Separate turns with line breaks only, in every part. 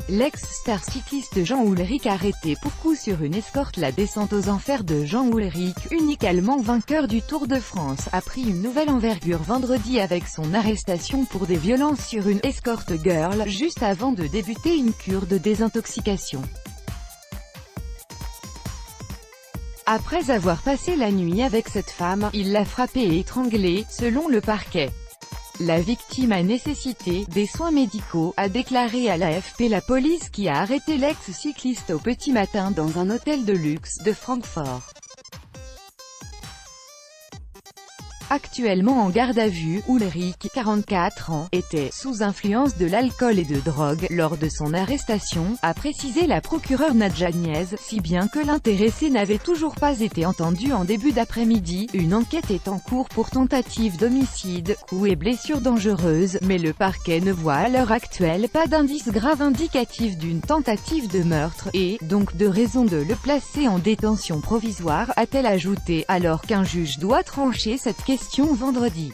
L'ex-star cycliste Jean Ullrich arrêté pour coup sur une escorte. La descente aux enfers de Jean Ullrich, unique Allemand vainqueur du Tour de France, a pris une nouvelle envergure vendredi avec son arrestation pour des violences sur une escort girl, juste avant de débuter une cure de désintoxication. Après avoir passé la nuit avec cette femme, il l'a frappée et étranglée, selon le parquet. La victime a nécessité des soins médicaux, a déclaré à l'AFP la police qui a arrêté l'ex-cycliste au petit matin dans un hôtel de luxe de Francfort. Actuellement en garde à vue, Ullrich, 44 ans, était sous influence de l'alcool et de drogue lors de son arrestation, a précisé la procureure Nadja Niez, si bien que l'intéressé n'avait toujours pas été entendu en début d'après-midi. Une enquête est en cours pour tentative d'homicide, coups et blessures dangereuses, mais le parquet ne voit à l'heure actuelle pas d'indices graves indicatifs d'une tentative de meurtre, et, donc de raison de le placer en détention provisoire, a-t-elle ajouté, alors qu'un juge doit trancher cette question vendredi.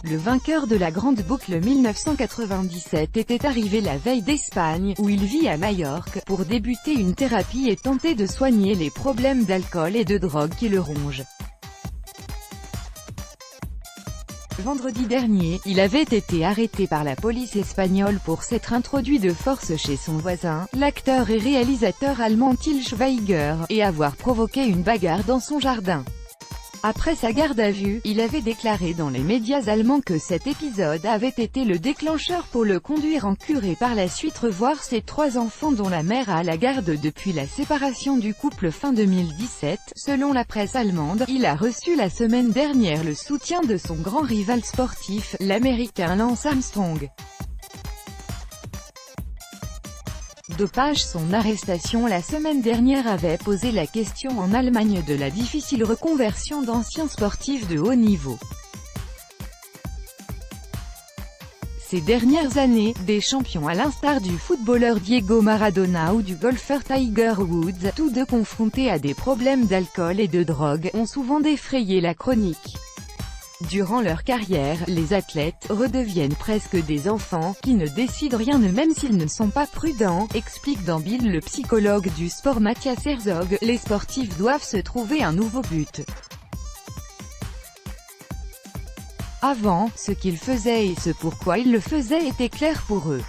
Le vainqueur de la Grande Boucle 1997 était arrivé la veille d'Espagne, où il vit à Majorque, pour débuter une thérapie et tenter de soigner les problèmes d'alcool et de drogue qui le rongent. Vendredi dernier, il avait été arrêté par la police espagnole pour s'être introduit de force chez son voisin, l'acteur et réalisateur allemand Til Schweiger, et avoir provoqué une bagarre dans son jardin. Après sa garde à vue, il avait déclaré dans les médias allemands que cet épisode avait été le déclencheur pour le conduire en cure et par la suite revoir ses 3 enfants dont la mère a la garde depuis la séparation du couple fin 2017. Selon la presse allemande, il a reçu la semaine dernière le soutien de son grand rival sportif, l'Américain Lance Armstrong. Dopage. Son arrestation la semaine dernière avait posé la question en Allemagne de la difficile reconversion d'anciens sportifs de haut niveau. Ces dernières années, des champions à l'instar du footballeur Diego Maradona ou du golfeur Tiger Woods, tous deux confrontés à des problèmes d'alcool et de drogue, ont souvent défrayé la chronique. Durant leur carrière, les athlètes redeviennent presque des enfants, qui ne décident rien eux-mêmes s'ils ne sont pas prudents, explique dans Bild le psychologue du sport Matthias Herzog. Les sportifs doivent se trouver un nouveau but. Avant, ce qu'ils faisaient et ce pourquoi ils le faisaient était clair pour eux.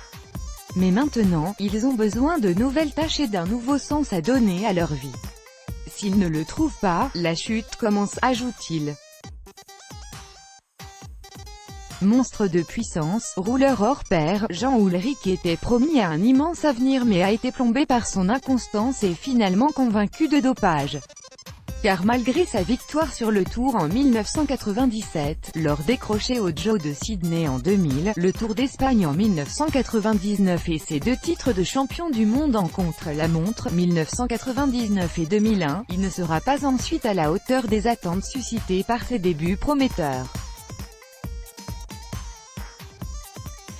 Mais maintenant, ils ont besoin de nouvelles tâches et d'un nouveau sens à donner à leur vie. S'ils ne le trouvent pas, la chute commence, ajoute-t-il. Monstre de puissance, rouleur hors pair, Jean Ullrich était promis à un immense avenir mais a été plombé par son inconstance et finalement convaincu de dopage. Car malgré sa victoire sur le Tour en 1997, l'or décroché au Joe de Sydney en 2000, le Tour d'Espagne en 1999 et ses 2 titres de champion du monde en contre-la-montre, 1999 et 2001, il ne sera pas ensuite à la hauteur des attentes suscitées par ses débuts prometteurs.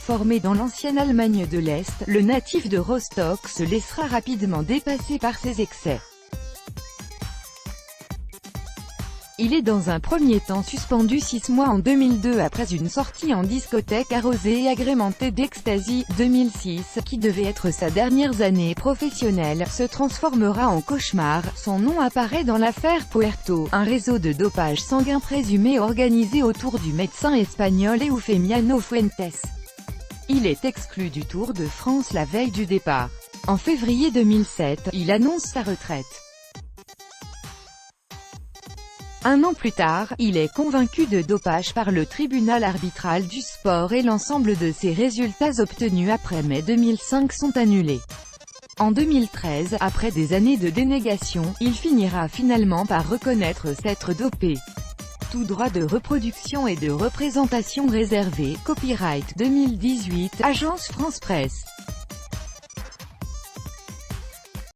Formé dans l'ancienne Allemagne de l'Est, le natif de Rostock se laissera rapidement dépasser par ses excès. Il est dans un premier temps suspendu 6 mois en 2002 après une sortie en discothèque arrosée et agrémentée d'ecstasy. 2006, qui devait être sa dernière année professionnelle, se transformera en cauchemar. Son nom apparaît dans l'affaire Puerto, un réseau de dopage sanguin présumé organisé autour du médecin espagnol Eufemiano Fuentes. Il est exclu du Tour de France la veille du départ. En février 2007, il annonce sa retraite. Un an plus tard, il est convaincu de dopage par le tribunal arbitral du sport et l'ensemble de ses résultats obtenus après mai 2005 sont annulés. En 2013, après des années de dénégation, il finira finalement par reconnaître s'être dopé. Tout droit de reproduction et de représentation réservé. Copyright 2018, Agence France Presse.